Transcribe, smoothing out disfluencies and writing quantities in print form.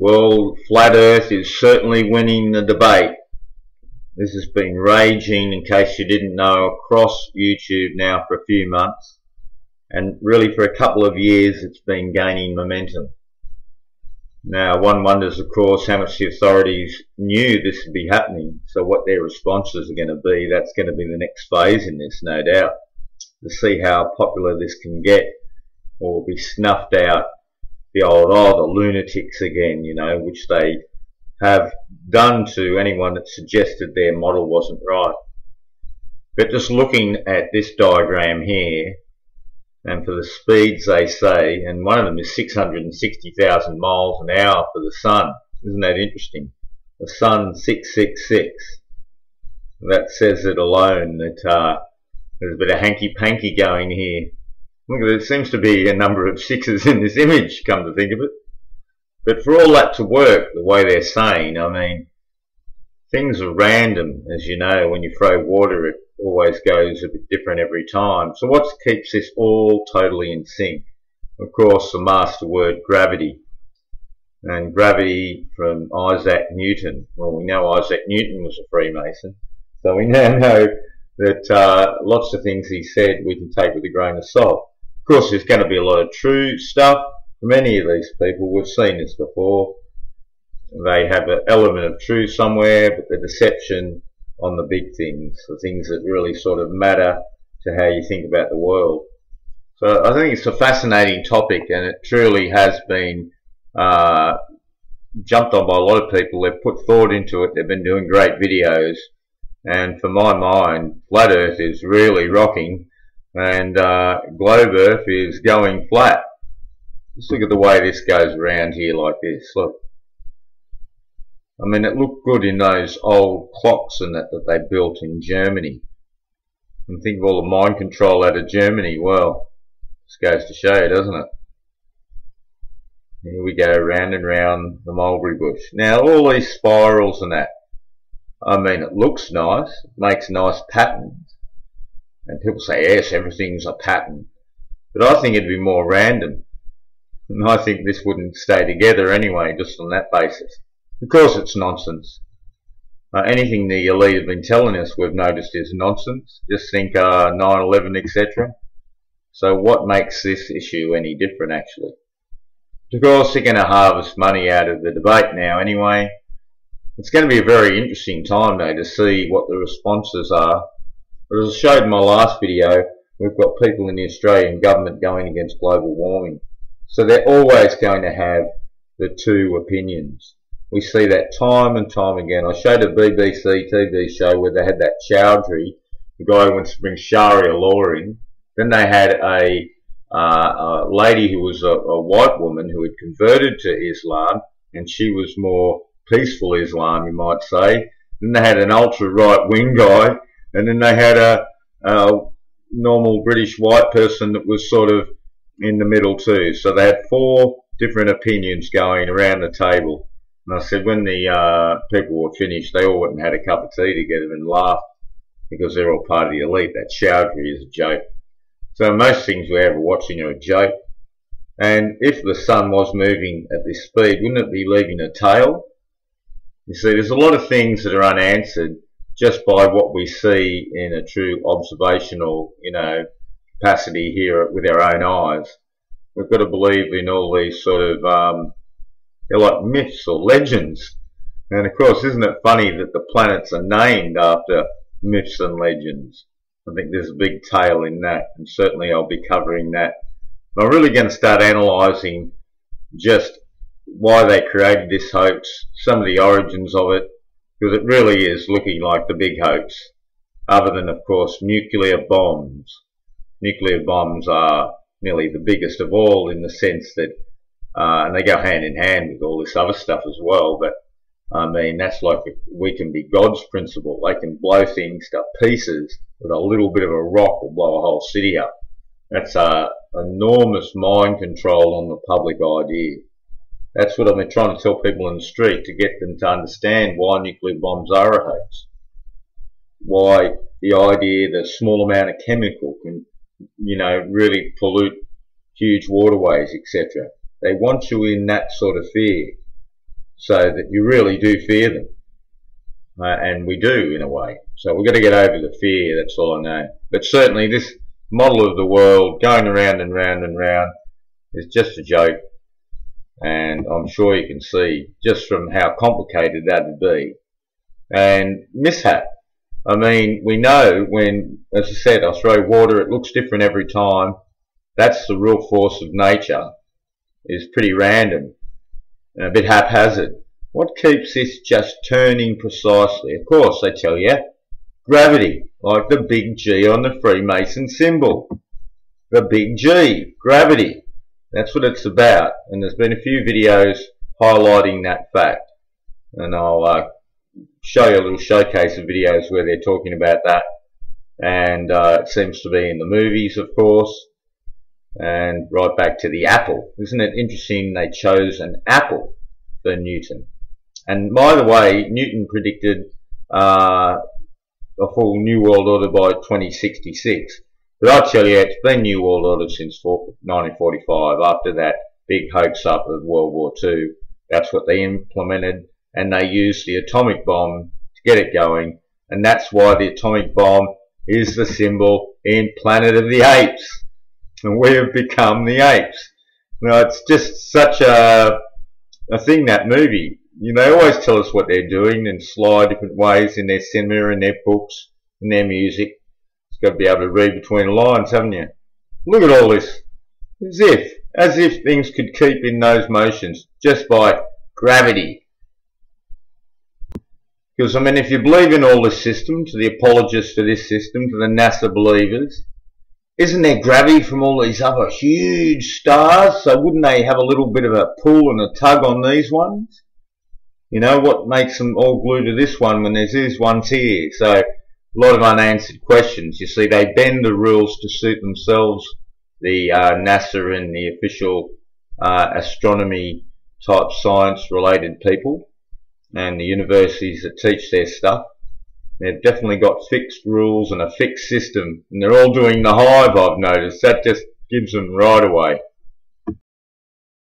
Well, flat earth is certainly winning the debate. This has been raging, in case you didn't know, across YouTube now for a few months, and really for a couple of years it's been gaining momentum. Now one wonders, of course, how much the authorities knew this would be happening, so what their responses are going to be. That's going to be the next phase in this, no doubt, to see how popular this can get, or be snuffed out. The old, the lunatics again, you know, which they have done to anyone that suggested their model wasn't right. But just looking at this diagram here, and for the speeds they say, and one of them is 660,000 miles an hour for the sun. Isn't that interesting? The sun 666. That says it alone, that there's a bit of hanky-panky going here. Look, there seems to be a number of sixes in this image, come to think of it. But for all that to work the way they're saying, I mean, things are random, as you know. When you throw water, it always goes a bit different every time. So what keeps this all totally in sync? Of course, the master word, gravity. And gravity from Isaac Newton. Well, we know Isaac Newton was a Freemason, so we now know that lots of things he said we can take with a grain of salt. Of course, there's going to be a lot of true stuff from any of these people. We've seen this before. They have an element of truth somewhere, but the deception on the big things, the things that really sort of matter to how you think about the world. So I think it's a fascinating topic, and it truly has been jumped on by a lot of people. They've put thought into it. They've been doing great videos, and for my mind, flat earth is really rocking, and globe earth is going flat. Just look at the way this goes around here like this. Look, I mean, it looked good in those old clocks and that they built in Germany. And think of all the mind control out of Germany. Well, this goes to show you, doesn't it? Here we go, round and round the mulberry bush. Now all these spirals and that, I mean, it looks nice, it makes nice patterns. And people say, yes, everything's a pattern. But I think it'd be more random. And I think this wouldn't stay together anyway, just on that basis. Of course it's nonsense. Anything the elite have been telling us, we've noticed, is nonsense. Just think 9/11, etc. So what makes this issue any different, actually? Of course, they're going to harvest money out of the debate now anyway. It's going to be a very interesting time, though, to see what the responses are. But as I showed in my last video, we've got people in the Australian government going against global warming. So they're always going to have the two opinions. We see that time and time again. I showed a BBC TV show where they had that Chowdhury, the guy who wants to bring Sharia law in. Then they had a lady who was a white woman who had converted to Islam, and she was more peaceful Islam, you might say. Then they had an ultra right-wing guy, and then they had a normal British white person that was sort of in the middle too. So they had four different opinions going around the table. And I said, when the people were finished, they all went and had a cup of tea together and laughed, because they're all part of the elite. That Chowdhury is a joke. So most things we're ever watching are a joke. And if the sun was moving at this speed, wouldn't it be leaving a tail? You see, there's a lot of things that are unanswered just by what we see in a true observational, capacity here with our own eyes. We've got to believe in all these sort of, they're like myths or legends. And of course, isn't it funny that the planets are named after myths and legends? I think there's a big tale in that, and certainly I'll be covering that. I'm really going to start analysing just why they created this hoax, some of the origins of it, because it really is looking like the big hoax, other than, of course, nuclear bombs. Nuclear bombs are nearly the biggest of all, in the sense that, and they go hand in hand with all this other stuff as well, but I mean, that's like we can be God's principle. They can blow things to pieces with a little bit of a rock will blow a whole city up. That's enormous mind control on the public idea. That's what I've been trying to tell people in the street, to get them to understand why nuclear bombs are a hoax. Why the idea that a small amount of chemical can, really pollute huge waterways, etc. They want you in that sort of fear. so that you really do fear them. And we do, in a way. So we've got to get over the fear, that's all I know. But certainly this model of the world going around and round and round is just a joke. And I'm sure you can see just from how complicated that would be. And mishap. I mean, we know when, as I said, I throw water, it looks different every time. That's the real force of nature. It's pretty random and a bit haphazard. What keeps this just turning precisely? Of course, they tell you, gravity, like the big G on the Freemason symbol. The big G, gravity. That's what it's about. And there's been a few videos highlighting that fact. And I'll show you a little showcase of videos where they're talking about that. And it seems to be in the movies, of course. And right back to the apple. Isn't it interesting they chose an apple for Newton? And by the way, Newton predicted a full New World Order by 2066. But I tell you, it's been New World Order since 1945. After that big hoax up of World War II, that's what they implemented, and they used the atomic bomb to get it going. And that's why the atomic bomb is the symbol in Planet of the Apes. And we have become the apes. Now, it's just such a thing, that movie. You know, they always tell us what they're doing and sly different ways in their cinema and their books and their music. You've got to be able to read between the lines, haven't you? Look at all this. As if things could keep in those motions just by gravity. Because, I mean, if you believe in all this system, to the apologists for this system, to the NASA believers, isn't there gravity from all these other huge stars? So wouldn't they have a little bit of a pull and a tug on these ones? You know, what makes them all glued to this one when there's these ones here? So a lot of unanswered questions. You see, they bend the rules to suit themselves, the NASA and the official astronomy type science related people and the universities that teach their stuff. They've definitely got fixed rules and a fixed system, and they're all doing the hive, I've noticed. That just gives them right away.